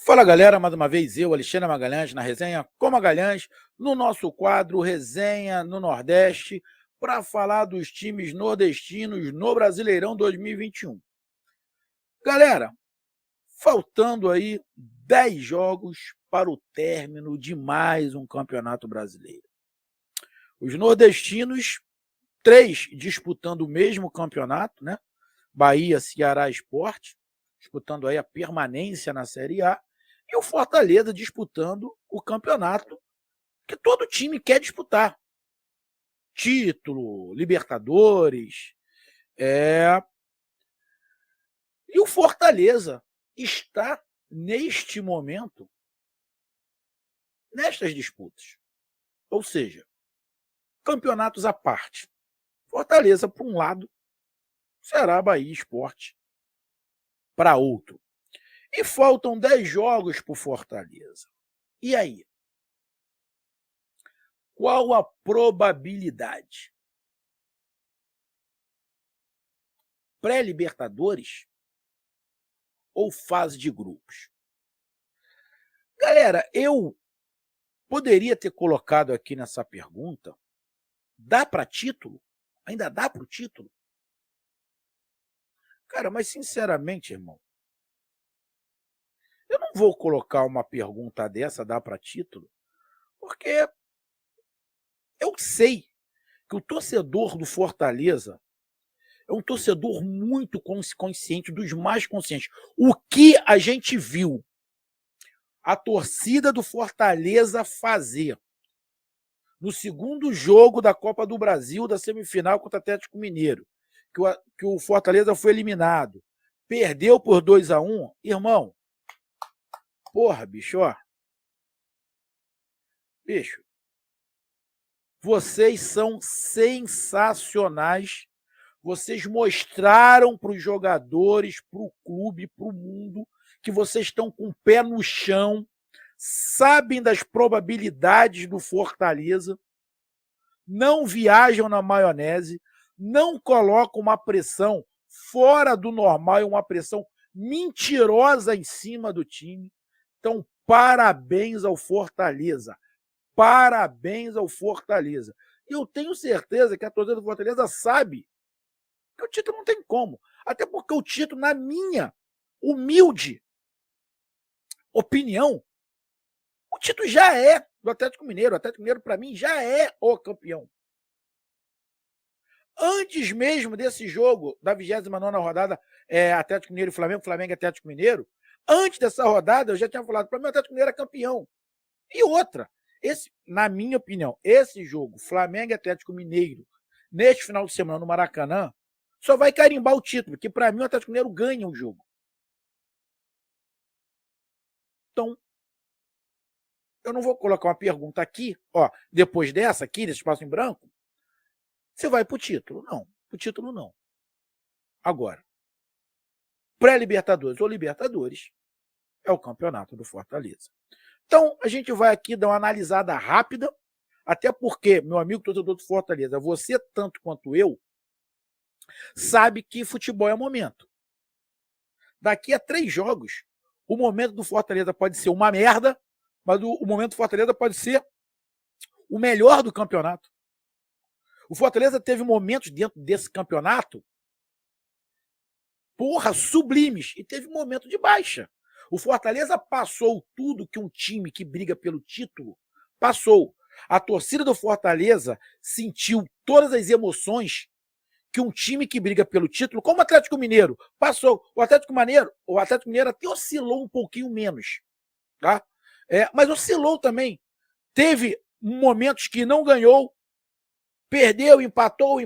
Fala galera, mais uma vez eu, Alexandre Magalhães, na Resenha com Magalhães, no nosso quadro Resenha no Nordeste, para falar dos times nordestinos no Brasileirão 2021. Galera, faltando aí 10 jogos para o término de mais um campeonato brasileiro. Os nordestinos, 3 disputando o mesmo campeonato, né? Bahia, Ceará, Sport, disputando aí a permanência na Série A, e o Fortaleza disputando o campeonato que todo time quer disputar. Título, Libertadores. E o Fortaleza está, neste momento, nestas disputas. Ou seja, campeonatos à parte. Fortaleza para um lado, Ceará, Bahia, Sport para outro. E faltam 10 jogos para o Fortaleza. E aí? Qual a probabilidade? Pré-Libertadores ou fase de grupos? Galera, eu poderia ter colocado aqui nessa pergunta, dá para título? Ainda dá para o título? Cara, mas sinceramente, irmão, eu não vou colocar uma pergunta dessa, dá para título, porque eu sei que o torcedor do Fortaleza é um torcedor muito consciente, dos mais conscientes. O que a gente viu a torcida do Fortaleza fazer no segundo jogo da Copa do Brasil, da semifinal contra o Atlético Mineiro, que o Fortaleza foi eliminado, perdeu por 2-1, irmão, porra, bicho, ó. Bicho, vocês são sensacionais. Vocês mostraram para os jogadores, para o clube, para o mundo, que vocês estão com o pé no chão, sabem das probabilidades do Fortaleza, não viajam na maionese, não colocam uma pressão fora do normal e uma pressão mentirosa em cima do time. Então, parabéns ao Fortaleza. Parabéns ao Fortaleza. E eu tenho certeza que a torcida do Fortaleza sabe que o título não tem como. Até porque o título, na minha humilde opinião, o título já é do Atlético Mineiro. O Atlético Mineiro, para mim, já é o campeão. Antes mesmo desse jogo, da 29ª rodada, Atlético Mineiro e Flamengo, Flamengo e Atlético Mineiro, antes dessa rodada, eu já tinha falado, para mim o Atlético Mineiro é campeão. E outra, na minha opinião, esse jogo, Flamengo e Atlético Mineiro, neste final de semana no Maracanã, só vai carimbar o título, porque para mim o Atlético Mineiro ganha o jogo. Então, eu não vou colocar uma pergunta aqui, ó, depois dessa aqui, desse espaço em branco, você vai pro título. Não, pro título não. Agora, pré-Libertadores ou Libertadores é o campeonato do Fortaleza. Então, a gente vai aqui dar uma analisada rápida, até porque, meu amigo torcedor do Fortaleza, você, tanto quanto eu, sabe que futebol é momento. Daqui a 3 jogos, o momento do Fortaleza pode ser uma merda, mas o momento do Fortaleza pode ser o melhor do campeonato. O Fortaleza teve momentos dentro desse campeonato, porra, sublimes, e teve momento de baixa. O Fortaleza passou tudo que um time que briga pelo título passou. A torcida do Fortaleza sentiu todas as emoções que um time que briga pelo título, como o Atlético Mineiro, passou. O Atlético Mineiro até oscilou um pouquinho menos, tá? Mas oscilou também. Teve momentos que não ganhou, perdeu, empatou.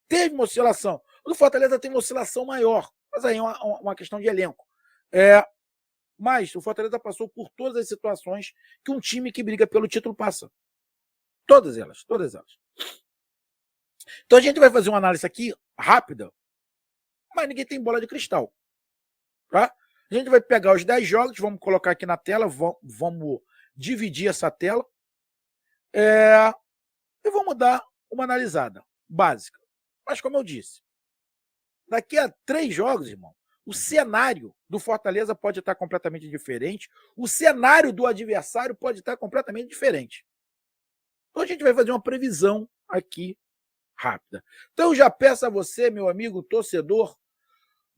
Teve uma oscilação. O Fortaleza tem uma oscilação maior, mas aí é uma questão de elenco. Mas o Fortaleza passou por todas as situações que um time que briga pelo título passa. Todas elas. Então a gente vai fazer uma análise aqui rápida, mas ninguém tem bola de cristal. Tá? A gente vai pegar os 10 jogos, vamos colocar aqui na tela, vamos dividir essa tela e vamos dar uma analisada básica. Mas como eu disse, daqui a 3 jogos, irmão, O cenário do Fortaleza pode estar completamente diferente, o cenário do adversário pode estar completamente diferente. Então a gente vai fazer uma previsão aqui rápida. Então eu já peço a você, meu amigo torcedor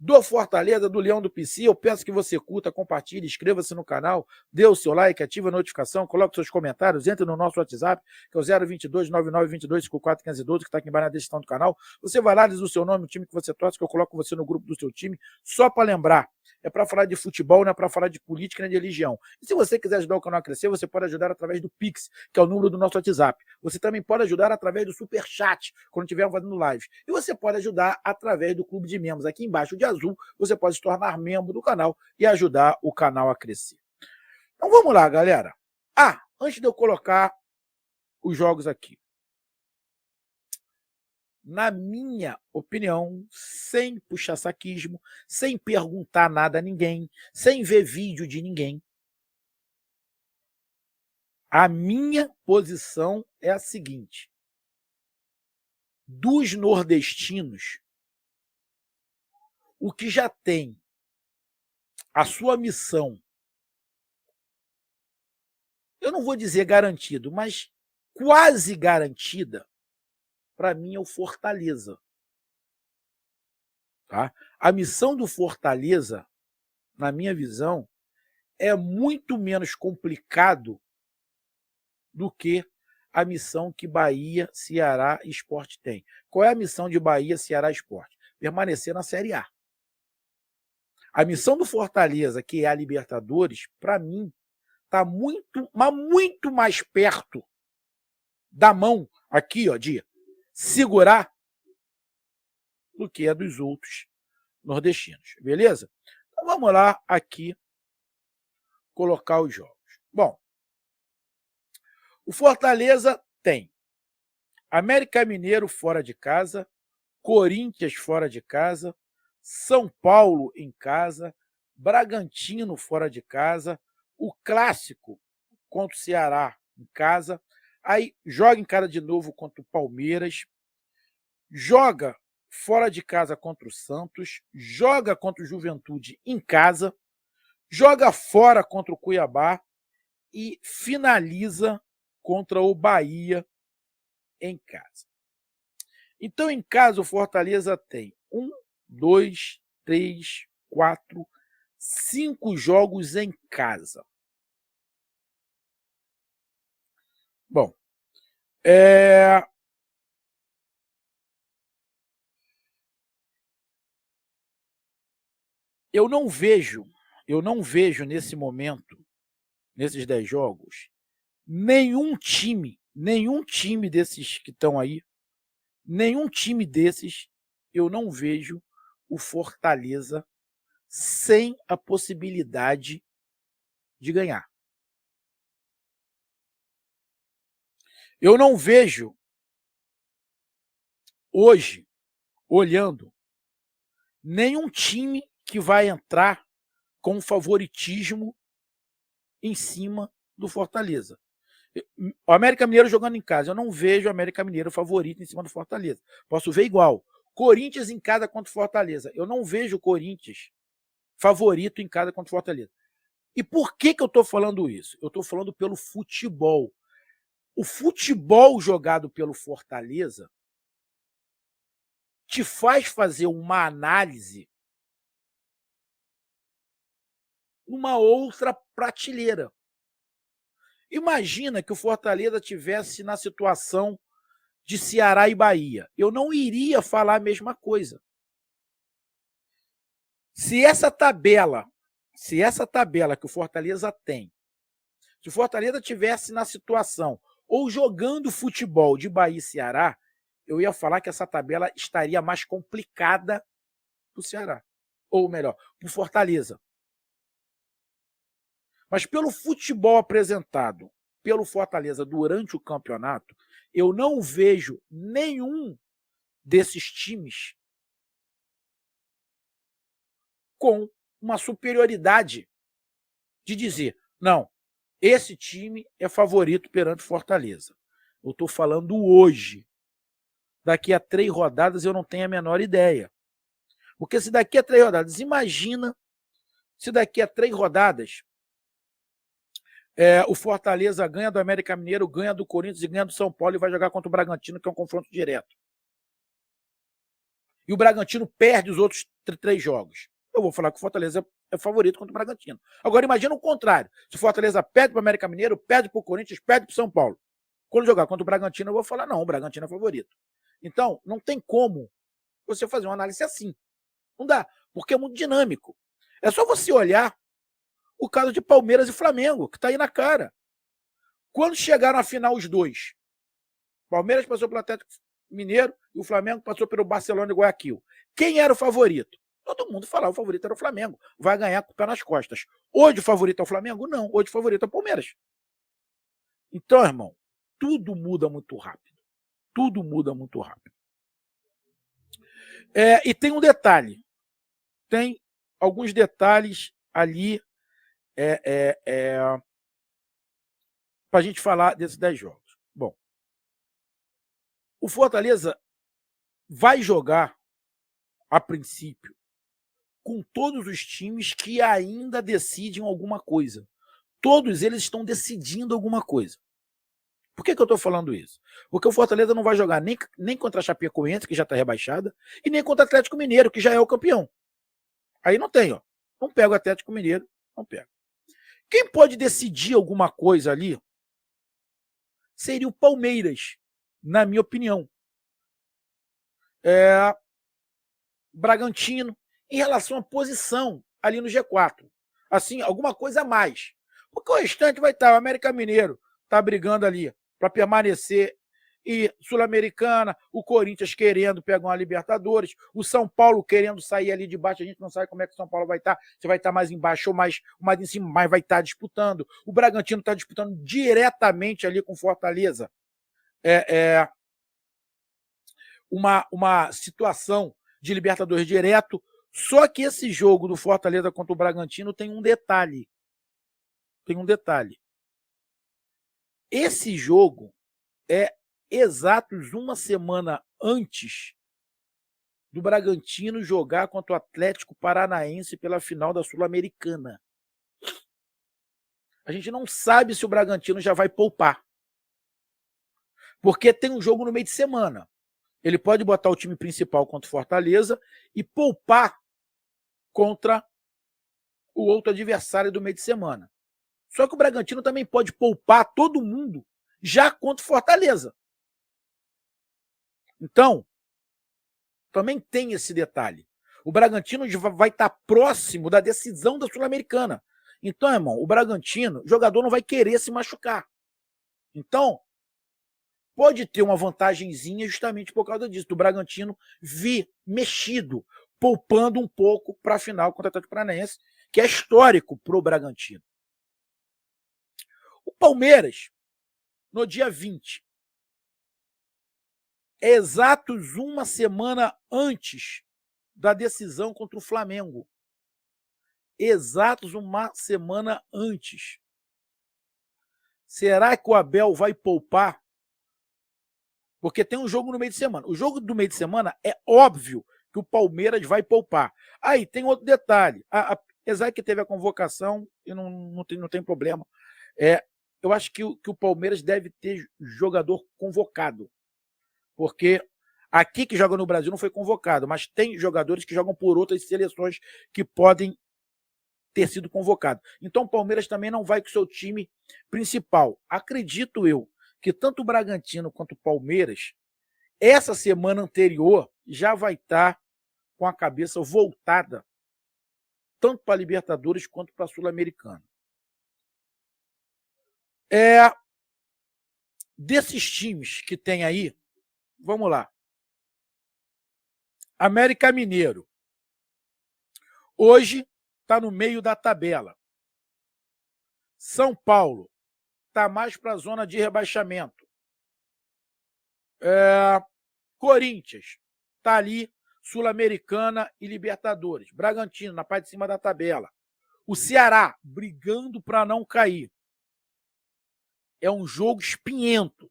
do Fortaleza, do Leão do PC, eu peço que você curta, compartilhe, inscreva-se no canal, dê o seu like, ative a notificação, coloque seus comentários, entre no nosso WhatsApp, que é o 022 9922 54 que está aqui embaixo na descrição do canal. Você vai lá, diz o seu nome, o time que você torce, que eu coloco você no grupo do seu time, só para lembrar. É para falar de futebol, não é para falar de política nem de religião. E se você quiser ajudar o canal a crescer, você pode ajudar através do Pix, que é o número do nosso WhatsApp. Você também pode ajudar através do Superchat, quando estiver fazendo live. E você pode ajudar através do Clube de Membros. Aqui embaixo de azul, você pode se tornar membro do canal e ajudar o canal a crescer. Então vamos lá, galera. Antes de eu colocar os jogos aqui. Na minha opinião, sem puxa-saquismo, sem perguntar nada a ninguém, sem ver vídeo de ninguém, a minha posição é a seguinte: dos nordestinos, o que já tem a sua missão, eu não vou dizer garantido, mas quase garantida, para mim é o Fortaleza. Tá? A missão do Fortaleza, na minha visão, é muito menos complicado do que a missão que Bahia, Ceará e Sport tem. Qual é a missão de Bahia, Ceará e Sport? Permanecer na Série A. A missão do Fortaleza, que é a Libertadores, para mim, está muito, mas muito mais perto da mão aqui, ó, de segurar do que a dos outros nordestinos. Beleza? Então vamos lá aqui colocar os jogos. Bom, o Fortaleza tem América Mineiro fora de casa, Corinthians fora de casa, São Paulo em casa, Bragantino fora de casa, o clássico contra o Ceará em casa, aí joga em casa de novo contra o Palmeiras, joga fora de casa contra o Santos, joga contra o Juventude em casa, joga fora contra o Cuiabá e finaliza contra o Bahia em casa. Então, em casa, o Fortaleza tem 1, 2, 3, 4, 5 jogos em casa. Bom, eu não vejo nesse momento, nesses 10 jogos, nenhum time desses que estão aí, nenhum time desses, eu não vejo o Fortaleza sem a possibilidade de ganhar. Eu não vejo hoje, olhando, nenhum time que vai entrar com favoritismo em cima do Fortaleza. O América Mineiro jogando em casa, eu não vejo o América Mineiro favorito em cima do Fortaleza. Posso ver igual. Corinthians em casa contra o Fortaleza. Eu não vejo o Corinthians favorito em casa contra o Fortaleza. E por que eu estou falando isso? Eu estou falando pelo futebol. O futebol jogado pelo Fortaleza te faz fazer uma análise numa outra prateleira. Imagina que o Fortaleza tivesse na situação de Ceará e Bahia. Eu não iria falar a mesma coisa. Se essa tabela que o Fortaleza tem, se o Fortaleza tivesse na situação ou jogando futebol de Bahia e Ceará, eu ia falar que essa tabela estaria mais complicada para o Ceará. Ou melhor, para o Fortaleza. Mas pelo futebol apresentado pelo Fortaleza durante o campeonato, eu não vejo nenhum desses times com uma superioridade de dizer, não, esse time é favorito perante Fortaleza. Eu estou falando hoje. Daqui a 3 rodadas eu não tenho a menor ideia. Porque se daqui a 3 rodadas, imagina se daqui a 3 rodadas o Fortaleza ganha do América Mineiro, ganha do Corinthians e ganha do São Paulo e vai jogar contra o Bragantino, que é um confronto direto. E o Bragantino perde os outros 3 jogos. Eu vou falar que o Fortaleza é favorito contra o Bragantino. Agora imagina o contrário. Se o Fortaleza perde para o América Mineiro, perde para o Corinthians, perde para o São Paulo. Quando jogar contra o Bragantino, eu vou falar, não, o Bragantino é favorito. Então, não tem como você fazer uma análise assim. Não dá, porque é muito dinâmico. É só você olhar o caso de Palmeiras e Flamengo, que está aí na cara. Quando chegaram à final os dois, Palmeiras passou pelo Atlético Mineiro e o Flamengo passou pelo Barcelona e Guayaquil. Quem era o favorito? Todo mundo falava, o favorito era o Flamengo. Vai ganhar com o pé nas costas. Hoje o favorito é o Flamengo? Não. Hoje o favorito é o Palmeiras. Então, irmão, tudo muda muito rápido. Tudo muda muito rápido. E tem um detalhe. Tem alguns detalhes ali para a gente falar desses 10 jogos. Bom, o Fortaleza vai jogar, a princípio, com todos os times que ainda decidem alguma coisa. Todos eles estão decidindo alguma coisa. Por que eu estou falando isso? Porque o Fortaleza não vai jogar nem contra a Chapecoense, que já está rebaixada, e nem contra o Atlético Mineiro, que já é o campeão. Aí não tem, ó. Não pega o Atlético Mineiro, não pega. Quem pode decidir alguma coisa ali seria o Palmeiras, na minha opinião. Bragantino, em relação à posição ali no G4. Assim, alguma coisa a mais. Porque o restante vai estar, o América Mineiro está brigando ali para permanecer, e Sul-Americana, o Corinthians querendo pegar uma Libertadores, o São Paulo querendo sair ali de baixo, a gente não sabe como é que o São Paulo vai estar, se vai estar mais embaixo ou mais em cima, mas vai estar disputando. O Bragantino está disputando diretamente ali com Fortaleza. Uma situação de Libertadores direto, só que esse jogo do Fortaleza contra o Bragantino tem um detalhe. Esse jogo é exatos uma semana antes do Bragantino jogar contra o Atlético Paranaense pela final da Sul-Americana. A gente não sabe se o Bragantino já vai poupar. Porque tem um jogo no meio de semana. Ele pode botar o time principal contra o Fortaleza e poupar contra o outro adversário do meio de semana. Só que o Bragantino também pode poupar todo mundo já contra o Fortaleza. Então, também tem esse detalhe. O Bragantino vai estar próximo da decisão da Sul-Americana. Então, irmão, o Bragantino, o jogador não vai querer se machucar. Então, pode ter uma vantagenzinha justamente por causa disso, do Bragantino vir mexido, poupando um pouco para a final contra o Atlético Paranaense, que é histórico para o Bragantino. O Palmeiras, no dia 20, exatos uma semana antes da decisão contra o Flamengo. Exatos uma semana antes. Será que o Abel vai poupar? Porque tem um jogo no meio de semana. O jogo do meio de semana é óbvio que o Palmeiras vai poupar. Aí tem outro detalhe. Apesar que teve a convocação, e não tem problema. Eu acho que o Palmeiras deve ter jogador convocado. Porque aqui que joga no Brasil não foi convocado, mas tem jogadores que jogam por outras seleções que podem ter sido convocados. Então o Palmeiras também não vai com o seu time principal. Acredito eu que tanto o Bragantino quanto o Palmeiras, essa semana anterior, já vai estar com a cabeça voltada tanto para a Libertadores quanto para a Sul-Americana. Desses times que tem aí, vamos lá. América Mineiro. Hoje está no meio da tabela. São Paulo está mais para a zona de rebaixamento. Corinthians está ali, Sul-Americana e Libertadores. Bragantino, na parte de cima da tabela. O Ceará, brigando para não cair. É um jogo espinhento.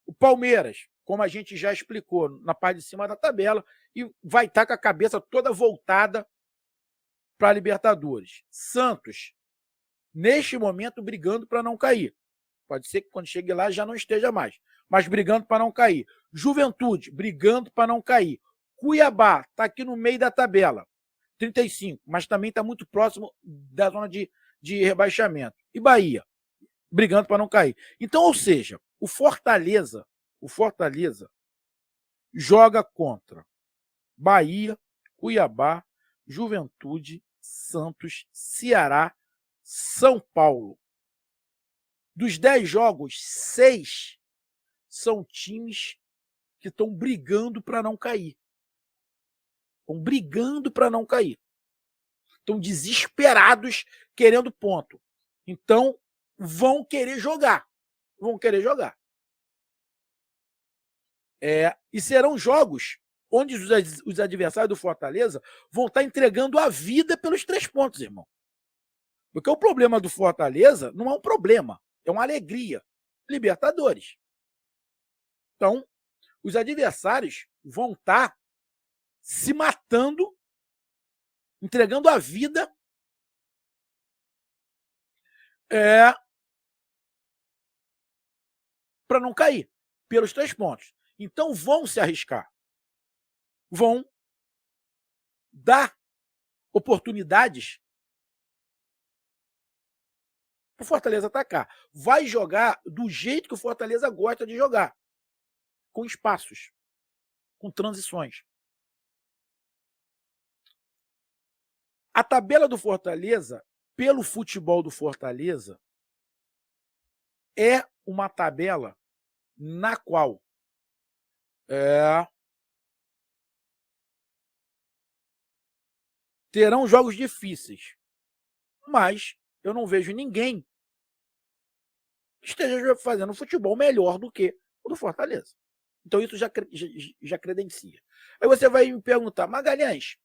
O Palmeiras, como a gente já explicou, na parte de cima da tabela, e vai estar com a cabeça toda voltada para a Libertadores. Santos, neste momento, brigando para não cair. Pode ser que quando chegue lá já não esteja mais, mas brigando para não cair. Juventude, brigando para não cair. Cuiabá, está aqui no meio da tabela, 35, mas também está muito próximo da zona de rebaixamento. E Bahia, brigando para não cair. Então, ou seja, o Fortaleza joga contra Bahia, Cuiabá, Juventude, Santos, Ceará, São Paulo. Dos 10 jogos, 6 são times que estão brigando para não cair. Estão brigando para não cair. Estão desesperados querendo ponto. Então, vão querer jogar. E serão jogos onde os adversários do Fortaleza vão estar entregando a vida pelos 3 pontos, irmão. Porque o problema do Fortaleza não é um problema, é uma alegria. Libertadores. Então, os adversários vão estar se matando, entregando a vida para não cair pelos 3 pontos. Então, vão se arriscar. Vão dar oportunidades para o Fortaleza atacar. Vai jogar do jeito que o Fortaleza gosta de jogar. Com espaços. Com transições. A tabela do Fortaleza, pelo futebol do Fortaleza, é uma tabela na qual terão jogos difíceis. Mas eu não vejo ninguém que esteja fazendo futebol melhor do que o do Fortaleza. Então isso já credencia. Aí você vai me perguntar, Magalhães,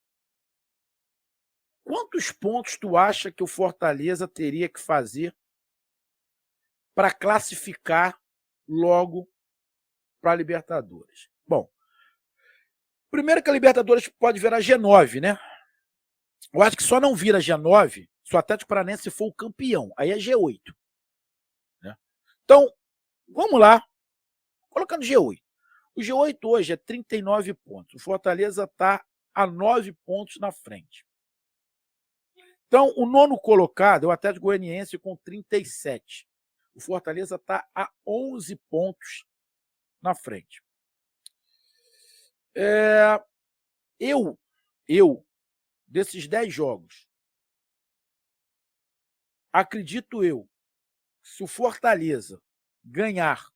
quantos pontos tu acha que o Fortaleza teria que fazer para classificar logo para a Libertadores? Bom, primeiro que a Libertadores pode virar G9, né? Eu acho que só não vira G9 se o Atlético Paranaense for o campeão. Aí é G8. Né? Então, vamos lá. Colocando G8. O G8 hoje é 39 pontos. O Fortaleza está a 9 pontos na frente. Então, o 9º colocado é o Atlético Goianiense com 37. O Fortaleza está a 11 pontos na frente. Desses 10 jogos, acredito eu, se o Fortaleza ganhar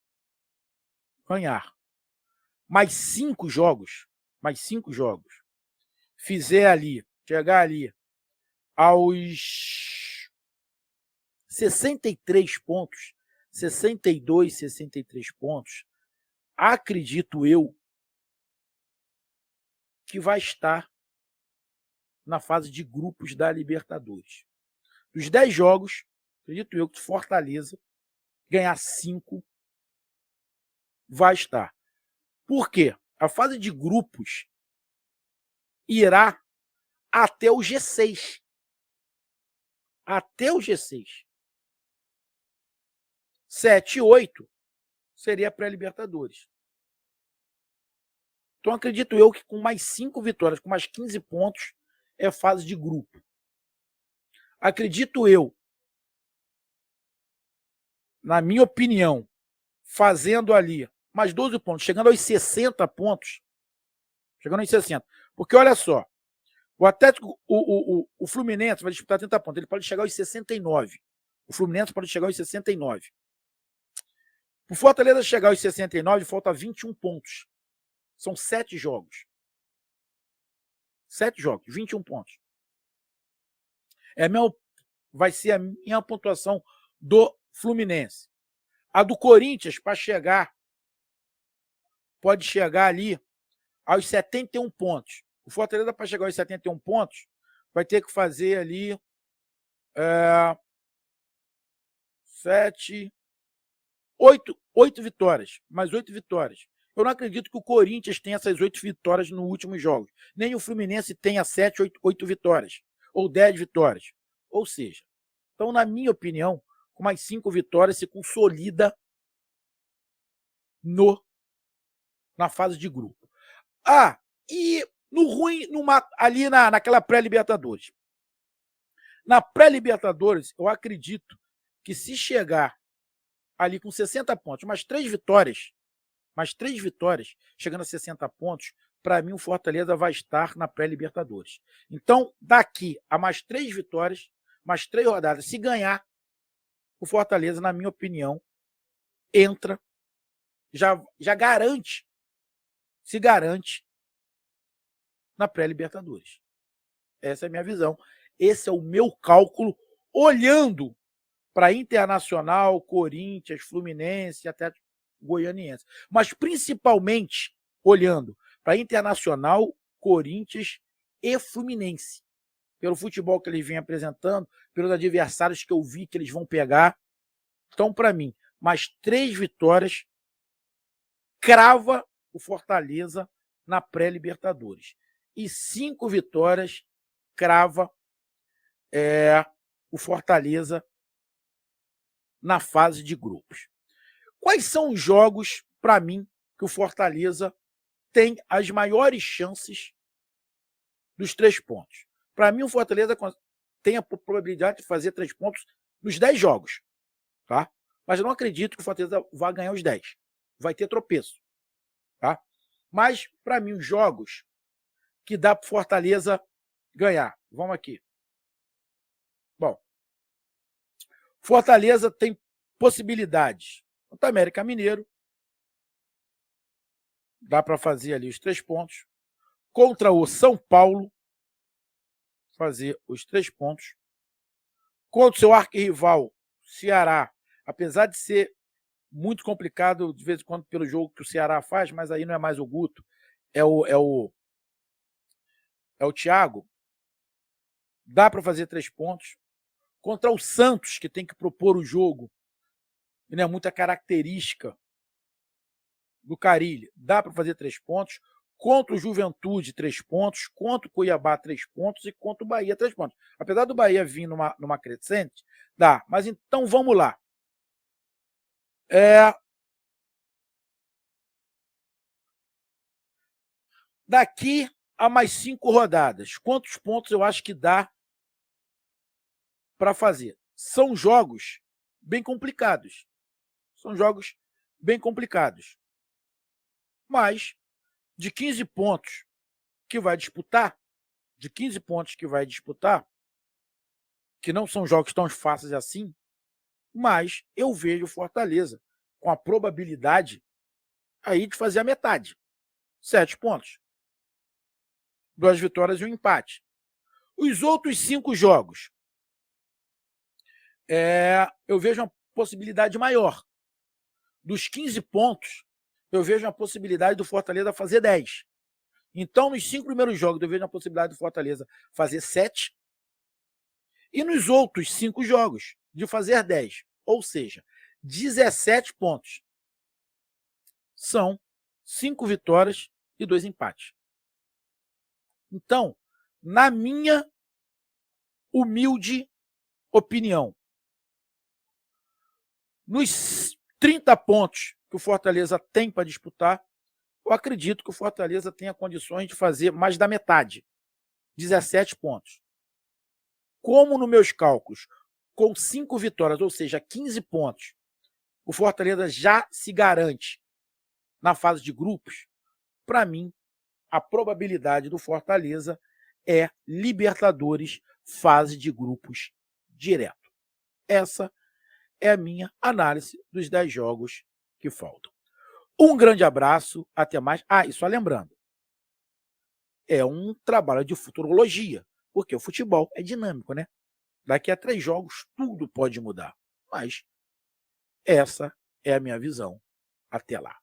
mais 5 jogos, chegar ali aos 63 pontos, 62, 63 pontos, acredito eu que vai estar na fase de grupos da Libertadores. Dos 10 jogos, acredito eu que Fortaleza ganhar 5 vai estar. Por quê? A fase de grupos irá até o G6. Até o G6. 7 e 8 seria pré-Libertadores. Então, acredito eu que com mais 5 vitórias, com mais 15 pontos, é fase de grupo. Acredito eu, na minha opinião, fazendo ali mais 12 pontos, chegando aos 60 pontos, Porque olha só, o Atlético, o Fluminense vai disputar 30 pontos, ele pode chegar aos 69. O Fluminense pode chegar aos 69. O Fortaleza chegar aos 69, falta 21 pontos. São 7 jogos. 7 jogos, 21 pontos. Vai ser a minha pontuação do Fluminense. A do Corinthians, para chegar, pode chegar ali aos 71 pontos. O Fortaleza, para chegar aos 71 pontos, vai ter que fazer ali 8 vitórias. Mais 8 vitórias. Eu não acredito que o Corinthians tenha essas 8 vitórias nos últimos jogos. Nem o Fluminense tenha 7, 8 vitórias. Ou 10 vitórias. Ou seja, então, na minha opinião, com mais 5 vitórias se consolida na fase de grupo. E no ruim, ali naquela pré-Libertadores. Na pré-Libertadores, eu acredito que se chegar ali com 60 pontos, mais 3 vitórias, chegando a 60 pontos, para mim o Fortaleza vai estar na pré-Libertadores. Então, daqui a mais 3 vitórias, mais 3 rodadas, se ganhar, o Fortaleza, na minha opinião, entra, já se garante na pré-Libertadores. Essa é a minha visão. Esse é o meu cálculo, olhando para Internacional, Corinthians, Fluminense, até Goianiense. Mas principalmente olhando para Internacional, Corinthians e Fluminense. Pelo futebol que eles vêm apresentando, pelos adversários que eu vi que eles vão pegar. Então, para mim, mais 3 vitórias crava o Fortaleza na pré-Libertadores. E 5 vitórias crava o Fortaleza na fase de grupos. Quais são os jogos, para mim, que o Fortaleza tem as maiores chances dos 3 pontos? Para mim, o Fortaleza tem a probabilidade de fazer 3 pontos nos 10 jogos. Tá? Mas eu não acredito que o Fortaleza vá ganhar os 10. Vai ter tropeço. Tá? Mas, para mim, os jogos que dá para o Fortaleza ganhar. Vamos aqui. Bom, Fortaleza tem possibilidades contra o América Mineiro. Dá para fazer ali os 3 pontos. Contra o São Paulo, fazer os 3 pontos. Contra o seu arquirrival, Ceará, apesar de ser muito complicado de vez em quando pelo jogo que o Ceará faz, mas aí não é mais o Guto, é o Thiago. Dá para fazer 3 pontos. Contra o Santos, que tem que propor o jogo, e não é muita característica do Carille, dá para fazer 3 pontos. Contra o Juventude, 3 pontos. Contra o Cuiabá, 3 pontos. E contra o Bahia, 3 pontos. Apesar do Bahia vir numa crescente, dá. Mas então vamos lá. Daqui a mais 5 rodadas, quantos pontos eu acho que dá para fazer? São jogos bem complicados. Mas, de 15 pontos que vai disputar, que não são jogos tão fáceis assim, mas eu vejo o Fortaleza com a probabilidade aí de fazer a metade. 7 pontos. 2 vitórias e um empate. Os outros 5 jogos, eu vejo uma possibilidade maior. Dos 15 pontos, eu vejo uma possibilidade do Fortaleza fazer 10. Então, nos 5 primeiros jogos, eu vejo a possibilidade do Fortaleza fazer 7. E nos outros 5 jogos, de fazer 10. Ou seja, 17 pontos. São 5 vitórias e 2 empates. Então, na minha humilde opinião, nos 30 pontos que o Fortaleza tem para disputar, eu acredito que o Fortaleza tenha condições de fazer mais da metade, 17 pontos. Como nos meus cálculos, com 5 vitórias, ou seja, 15 pontos, o Fortaleza já se garante na fase de grupos, para mim, a probabilidade do Fortaleza é Libertadores, fase de grupos direto. Essa é a minha análise dos 10 jogos que faltam. Um grande abraço, até mais. E só lembrando, é um trabalho de futurologia, porque o futebol é dinâmico, né? Daqui a 3 jogos tudo pode mudar, mas essa é a minha visão. Até lá.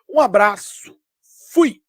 Um abraço, fui!